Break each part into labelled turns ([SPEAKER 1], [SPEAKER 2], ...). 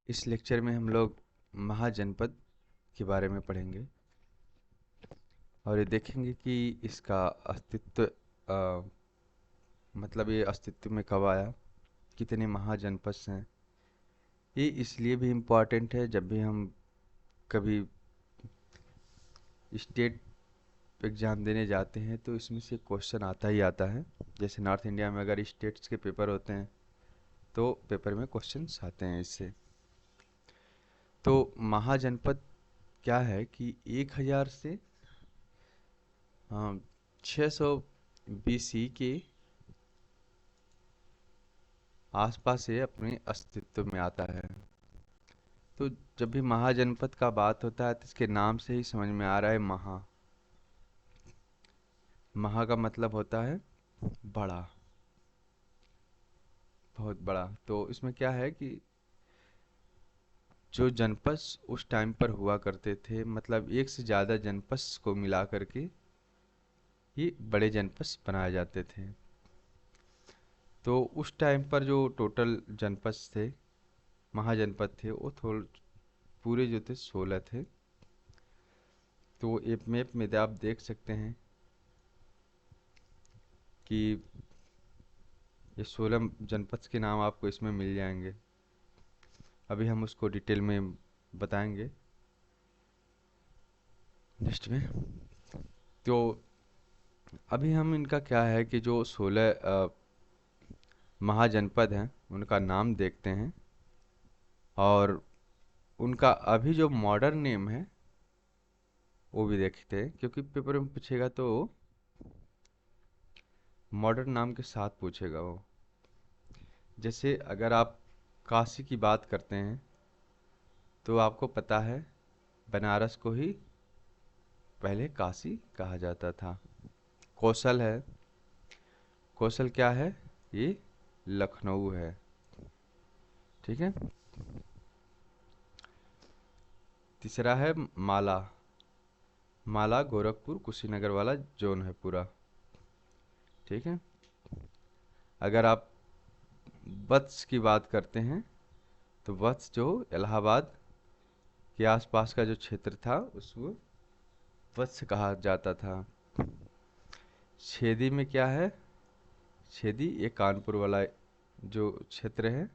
[SPEAKER 1] इस लेक्चर में हम लोग महाजनपद के बारे में पढ़ेंगे और ये देखेंगे कि इसका अस्तित्व मतलब ये अस्तित्व में कब आया, कितने महाजनपद हैं। ये इसलिए भी इम्पोर्टेंट है, जब भी हम कभी स्टेट एग्ज़ाम देने जाते हैं तो इसमें से क्वेश्चन आता ही आता है। जैसे नॉर्थ इंडिया में अगर स्टेट्स के पेपर होते हैं तो पेपर में क्वेश्चंस आते हैं इससे। तो महाजनपद क्या है कि 1000 से 600 BC के आसपास ये अपने अस्तित्व में आता है। तो जब भी महाजनपद का बात होता है तो इसके नाम से ही समझ में आ रहा है महा। महा का मतलब होता है बड़ा, बहुत बड़ा। तो इसमें क्या है कि जो जनपद उस टाइम पर हुआ करते थे, मतलब एक से ज़्यादा जनपद को मिला करके ये बड़े जनपद बनाए जाते थे। तो उस टाइम पर जो टोटल जनपद थे, महाजनपद थे, वो थोड़े पूरे जो थे 16 थे। तो एक मैप में आप देख सकते हैं कि ये 16 जनपद के नाम आपको इसमें मिल जाएंगे। अभी हम उसको डिटेल में बताएंगे नेक्स्ट में। तो अभी हम इनका क्या है कि जो 16 महाजनपद हैं उनका नाम देखते हैं और उनका अभी जो मॉडर्न नेम है वो भी देखते हैं, क्योंकि पेपर में पूछेगा तो मॉडर्न नाम के साथ पूछेगा वो। जैसे अगर आप काशी की बात करते हैं तो आपको पता है बनारस को ही पहले काशी कहा जाता था। कौशल है, कौशल क्या है, ये लखनऊ है। ठीक है। तीसरा है माला। माला गोरखपुर कुशीनगर वाला जोन है पूरा। ठीक है। अगर आप वत्स की बात करते हैं तो वत्स जो इलाहाबाद के आसपास का जो क्षेत्र था उसको वत्स कहा जाता था। छेदी में क्या है, छेदी ये कानपुर वाला जो क्षेत्र है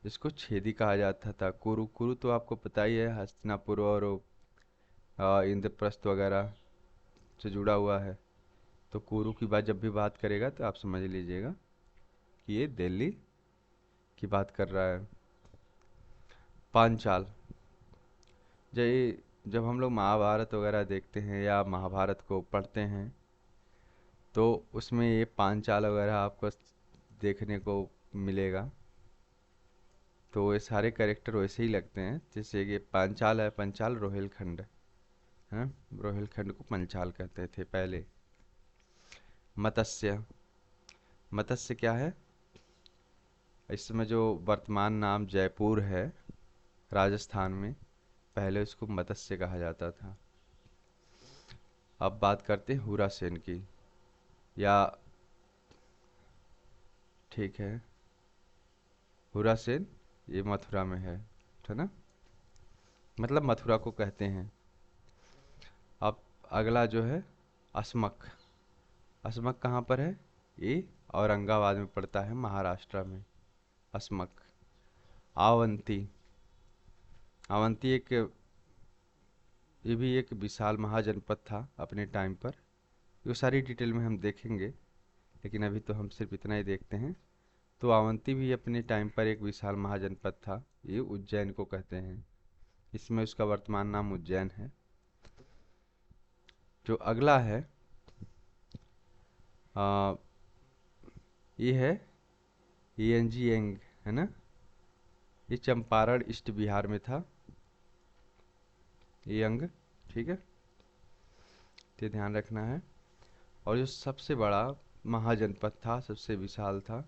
[SPEAKER 1] जिसको छेदी कहा जाता था। कुरु, कुरु तो आपको पता ही है, हस्तिनापुर और इंद्रप्रस्थ वगैरह से जुड़ा हुआ है। तो कुरु की बात जब भी बात करेगा तो आप समझ लीजिएगा कि ये दिल्ली की बात कर रहा है। पांचाल, जब हम लोग महाभारत वगैरह देखते हैं या महाभारत को पढ़ते हैं तो उसमें ये पांचाल वगैरह आपको देखने को मिलेगा। तो ये सारे कैरेक्टर वैसे ही लगते हैं। जैसे कि पांचाल है, पंचाल रोहिलखंड है, रोहिलखंड को पंचाल कहते थे पहले। मत्स्य, मत्स्य क्या है, इस समय जो वर्तमान नाम जयपुर है राजस्थान में, पहले उसको मत्स्य कहा जाता था। अब बात करते हैं हुरासेन की, या ठीक है, हुरासेन ये मथुरा में है ना, मतलब मथुरा को कहते हैं। अब अगला जो है अस्मक। अस्मक कहाँ पर है, ये औरंगाबाद में पड़ता है, महाराष्ट्र में। अस्मक। आवंती, अवंती एक, ये भी एक विशाल महाजनपद था अपने टाइम पर। ये सारी डिटेल में हम देखेंगे, लेकिन अभी तो हम सिर्फ इतना ही देखते हैं। तो अवंती भी अपने टाइम पर एक विशाल महाजनपद था, ये उज्जैन को कहते हैं। इसमें उसका वर्तमान नाम उज्जैन है। जो अगला है आ, ये है येंजियांग, है ना, ये चंपारण ईस्ट बिहार में था, ये अंग। ठीक है, ये ध्यान रखना है। और जो सबसे बड़ा महाजनपद था, सबसे विशाल था,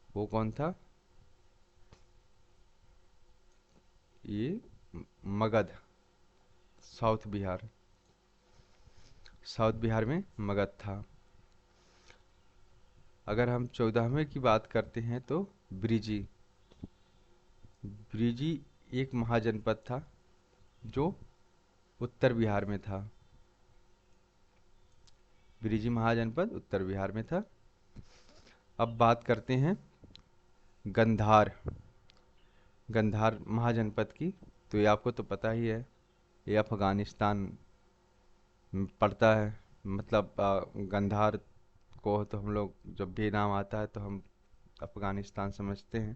[SPEAKER 1] वो कौन था, ये मगध, साउथ बिहार। साउथ बिहार में मगध था। अगर हम 14वें की बात करते हैं तो ब्रिजी, ब्रिजी एक महाजनपद था जो उत्तर बिहार में था। ब्रिजी महाजनपद उत्तर बिहार में था। अब बात करते हैं गंधार, गंधार महाजनपद की। तो ये आपको तो पता ही है, ये अफगानिस्तान में पड़ता है। मतलब गंधार को तो हम लोग जब भी नाम आता है तो हम अफगानिस्तान समझते हैं।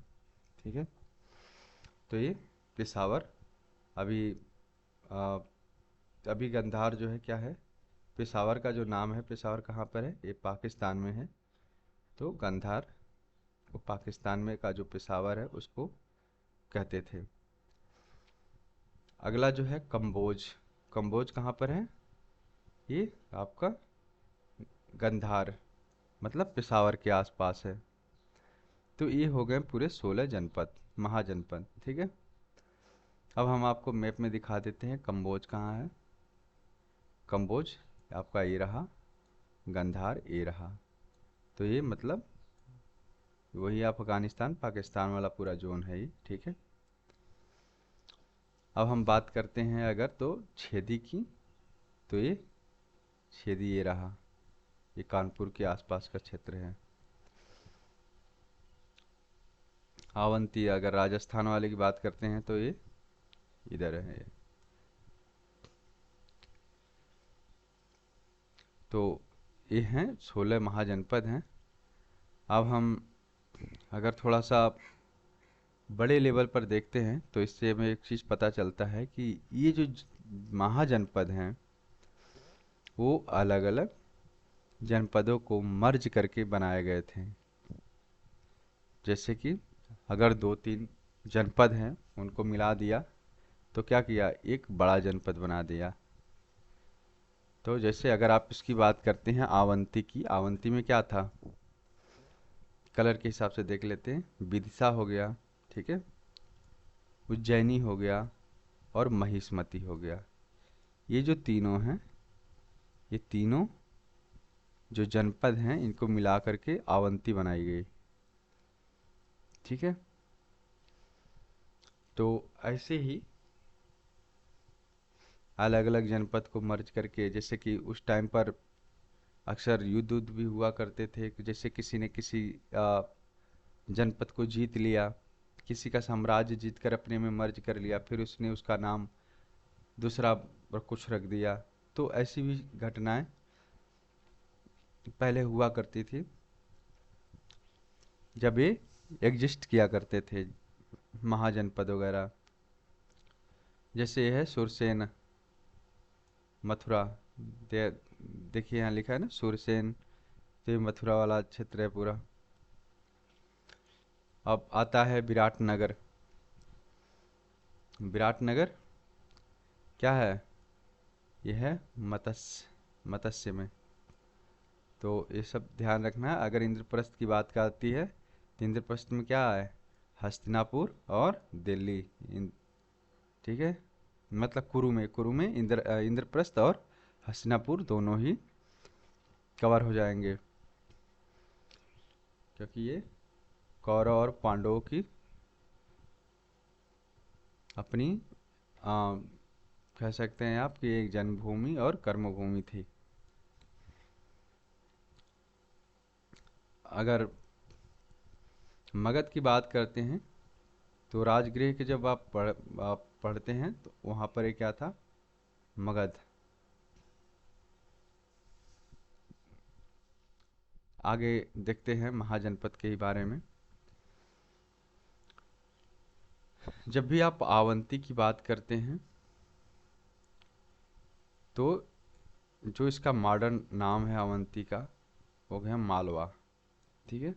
[SPEAKER 1] ठीक है, तो ये पेशावर, अभी आ, अभी गंधार जो है क्या है, पेशावर का जो नाम है, पेशावर कहाँ पर है, ये पाकिस्तान में है। तो गंधार वो पाकिस्तान में का जो पेशावर है उसको कहते थे। अगला जो है कंबोज, कंबोज कहाँ पर है, ये आपका गंधार मतलब पेशावर के आसपास है। तो ये हो गए पूरे 16 जनपद, महाजनपद। ठीक है, अब हम आपको मैप में दिखा देते हैं कंबोज कहाँ है। कंबोज आपका ये रहा, गंधार ये रहा। तो ये मतलब वही अफगानिस्तान पाकिस्तान वाला पूरा जोन है ये। ठीक है, अब हम बात करते हैं अगर तो छेदी की। तो ये छेदी ये रहा, ये कानपुर के आसपास का क्षेत्र है। अवंती अगर राजस्थान वाले की बात करते हैं तो ये इधर है ये। तो ये हैं 16 महाजनपद हैं। अब हम अगर थोड़ा सा बड़े लेवल पर देखते हैं तो इससे हमें एक चीज़ पता चलता है कि ये जो महाजनपद हैं वो अलग अलग जनपदों को मर्ज करके बनाए गए थे। जैसे कि अगर दो तीन जनपद हैं उनको मिला दिया तो क्या किया, एक बड़ा जनपद बना दिया। तो जैसे अगर आप इसकी बात करते हैं आवंती की, आवंती में क्या था, कलर के हिसाब से देख लेते हैं। विदिशा हो गया, ठीक है, उज्जैनी हो गया और महिष्मती हो गया। ये जो तीनों हैं, ये तीनों जो जनपद हैं इनको मिला करके आवंती बनाई गई। ठीक है, तो ऐसे ही अलग अलग जनपद को मर्ज करके, जैसे कि उस टाइम पर अक्सर युद्ध उद्ध भी हुआ करते थे कि जैसे किसी ने किसी जनपद को जीत लिया, किसी का साम्राज्य जीत कर अपने में मर्ज कर लिया, फिर उसने उसका नाम दूसरा पर कुछ रख दिया। तो ऐसी भी घटनाएं पहले हुआ करती थी जब ये एग्जिस्ट किया करते थे महाजनपद वगैरह। जैसे ये है सुरसेन मथुरा, देखिए यहाँ लिखा है ना सुरसेन, तो ये मथुरा वाला क्षेत्र है पूरा। अब आता है विराटनगर। विराटनगर क्या है, यह है मत्स्य, मत्स्य में। तो ये सब ध्यान रखना है। अगर इंद्रप्रस्थ की बात आती है तो इंद्रप्रस्थ में क्या है, हस्तिनापुर और दिल्ली। ठीक है, मतलब कुरु में इंद्रप्रस्थ और हस्तिनापुर दोनों ही कवर हो जाएंगे, क्योंकि ये कौरव और पांडवों की अपनी कह सकते हैं आप कि एक जन्मभूमि और कर्मभूमि थी। अगर मगध की बात करते हैं तो राजगृह के जब आप पढ़ते हैं तो वहाँ पर एक क्या था, मगध। आगे देखते हैं महाजनपद के ही बारे में। जब भी आप आवंती की बात करते हैं तो जो इसका मॉडर्न नाम है अवंती का वो है मालवा। ठीक है,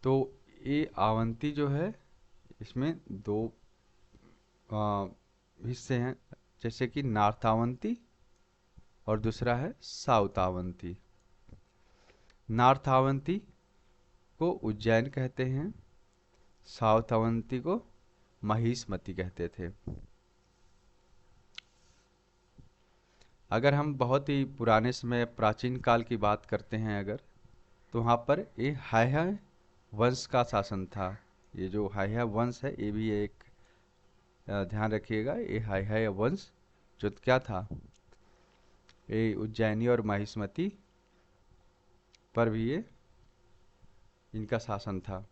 [SPEAKER 1] तो ये अवंती जो है इसमें दो आ, हिस्से हैं, जैसे कि नॉर्थ अवंती और दूसरा है साउथ अवंती। नॉर्थ अवंती को उज्जैन कहते हैं, साउथ अवंती को महिष्मती कहते थे। अगर हम बहुत ही पुराने समय प्राचीन काल की बात करते हैं अगर, तो वहाँ पर ये हाय वंश का शासन था। ये जो हाइया वंश है ये भी एक ध्यान रखिएगा, ये हाइया वंश जो क्या था, ये उज्जैनी और माहिष्मती पर भी ये इनका शासन था।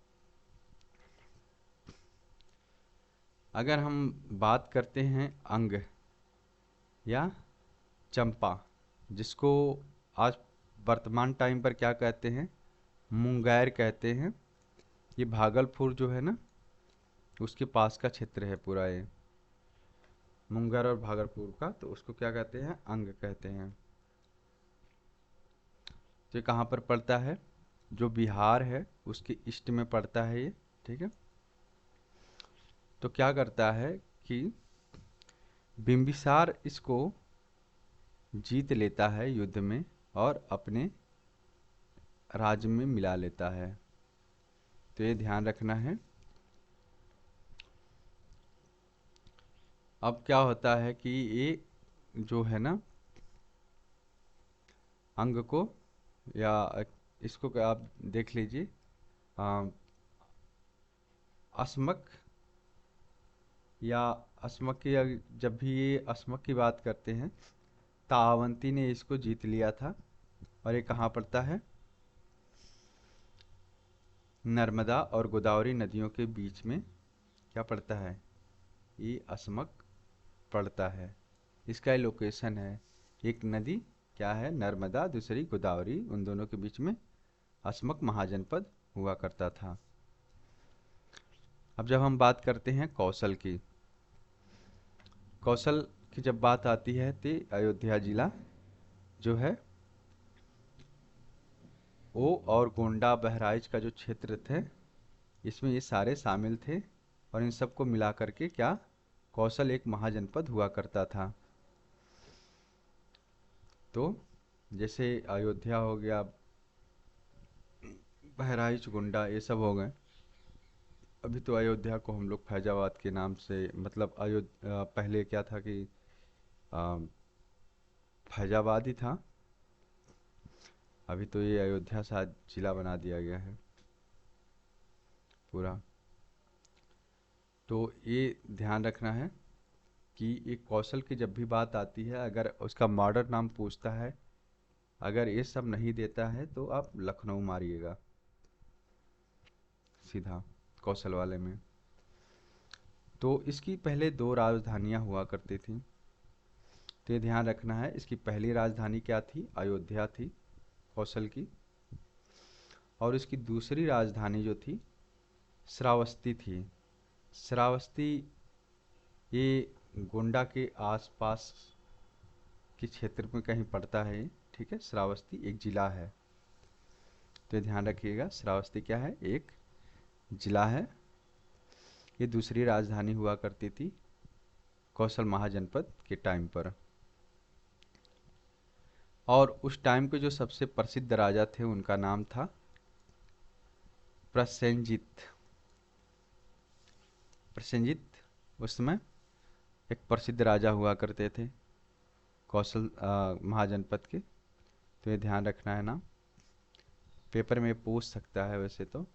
[SPEAKER 1] अगर हम बात करते हैं अंग या चंपा, जिसको आज वर्तमान टाइम पर क्या कहते हैं, मुंगैर कहते हैं, ये भागलपुर जो है ना उसके पास का क्षेत्र है पूरा ये, मुंगेर और भागलपुर का, तो उसको क्या कहते हैं, अंग कहते हैं। तो ये कहाँ पर पड़ता है, जो बिहार है उसके ईस्ट में पड़ता है ये, ठीक है। तो क्या करता है कि बिंबिसार इसको जीत लेता है युद्ध में और अपने राज्य में मिला लेता है। तो ये ध्यान रखना है। अब क्या होता है कि ये जो है ना अंग को, या इसको आप देख लीजिए, अस्मक या अस्मक की, जब भी ये अस्मक की बात करते हैं, तावंती ने इसको जीत लिया था। और ये कहाँ पड़ता है, नर्मदा और गोदावरी नदियों के बीच में क्या पड़ता है, ये अस्मक पड़ता है। इसका लोकेशन है, एक नदी क्या है नर्मदा, दूसरी गोदावरी, उन दोनों के बीच में अस्मक महाजनपद हुआ करता था। अब जब हम बात करते हैं कौशल की, कौशल की जब बात आती है तो अयोध्या जिला जो है वो और गोंडा बहराइच का जो क्षेत्र थे इसमें ये सारे शामिल थे, और इन सबको मिला करके क्या कौशल एक महाजनपद हुआ करता था। तो जैसे अयोध्या हो गया, बहराइच, गोंडा, ये सब हो गए। अभी तो अयोध्या को हम लोग फैजाबाद के नाम से, मतलब अयोध्या पहले क्या था कि आ, फैजाबाद ही था, अभी तो ये अयोध्या शायद जिला बना दिया गया है पूरा। तो ये ध्यान रखना है कि एक कौशल की जब भी बात आती है, अगर उसका मॉडर्न नाम पूछता है, अगर ये सब नहीं देता है तो आप लखनऊ मारिएगा सीधा कौशल वाले में। तो इसकी पहले 2 राजधानियां हुआ करती थी, तो ये ध्यान रखना है। इसकी पहली राजधानी क्या थी, अयोध्या थी कौशल की, और इसकी दूसरी राजधानी जो थी श्रावस्ती थी। श्रावस्ती ये गोंडा के आसपास के क्षेत्र में कहीं पड़ता है, ठीक है। श्रावस्ती एक जिला है, तो ध्यान रखिएगा, श्रावस्ती क्या है, एक जिला है। ये दूसरी राजधानी हुआ करती थी कौशल महाजनपद के टाइम पर। और उस टाइम के जो सबसे प्रसिद्ध राजा थे उनका नाम था प्रसेनजीत। प्रसेनजीत उस समय एक प्रसिद्ध राजा हुआ करते थे कौशल महाजनपद के। तो ये ध्यान रखना है ना, पेपर में पूछ सकता है वैसे तो।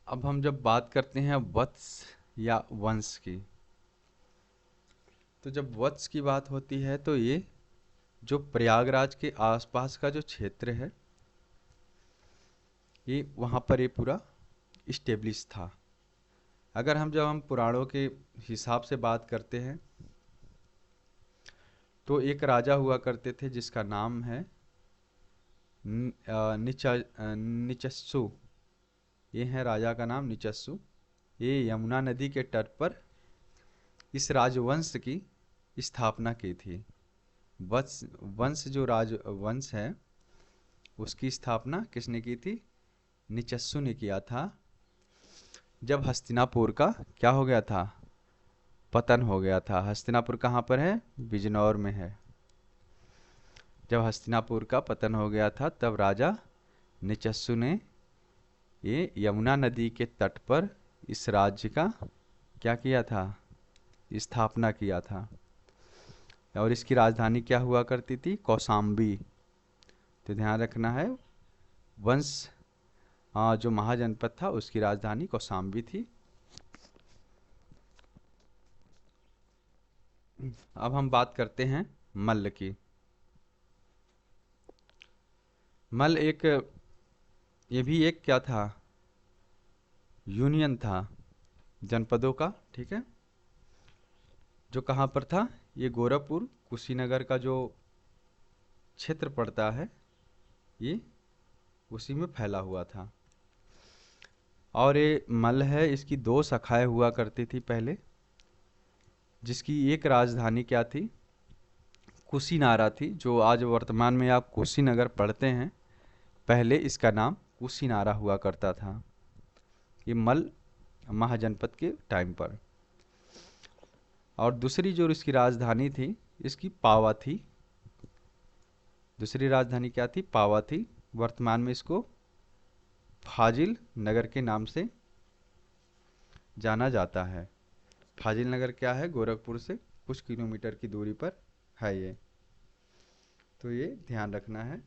[SPEAKER 1] अब हम जब बात करते हैं वत्स या वंश की, तो जब वत्स की बात होती है तो ये जो प्रयागराज के आसपास का जो क्षेत्र है, ये वहाँ पर ये पूरा इस्टेब्लिश था। अगर जब हम पुराणों के हिसाब से बात करते हैं तो एक राजा हुआ करते थे जिसका नाम है निचस्सु। ये है राजा का नाम निचस्सु। ये यमुना नदी के तट पर इस राजवंश की स्थापना की थी। वंश जो राजवंश है उसकी स्थापना किसने की थी, निचस्सु ने किया था। जब हस्तिनापुर का क्या हो गया था, पतन हो गया था। हस्तिनापुर कहाँ पर है, बिजनौर में है। जब हस्तिनापुर का पतन हो गया था तब राजा निचस्सु ने ये यमुना नदी के तट पर इस राज्य का क्या किया था, स्थापना किया था। और इसकी राजधानी क्या हुआ करती थी, कौशाम्बी। तो ध्यान रखना है, वंश जो महाजनपद था उसकी राजधानी कौशाम्बी थी। अब हम बात करते हैं मल्ल की। मल्ल ये भी एक क्या था, यूनियन था जनपदों का, ठीक है, जो कहाँ पर था, ये गोरखपुर कुशीनगर का जो क्षेत्र पड़ता है ये उसी में फैला हुआ था। और ये मल्ल है, इसकी दो शाखाएं हुआ करती थी पहले, जिसकी एक राजधानी क्या थी, कुशीनारा थी, जो आज वर्तमान में आप कुशीनगर पढ़ते हैं, पहले इसका नाम कुशीनारा हुआ करता था, ये मल्ल महाजनपद के टाइम पर। और दूसरी जो इसकी राजधानी थी, इसकी पावा थी। दूसरी राजधानी क्या थी, पावा थी। वर्तमान में इसको फाजिल नगर के नाम से जाना जाता है। फाजिल नगर क्या है, गोरखपुर से कुछ किलोमीटर की दूरी पर है ये, तो ये ध्यान रखना है।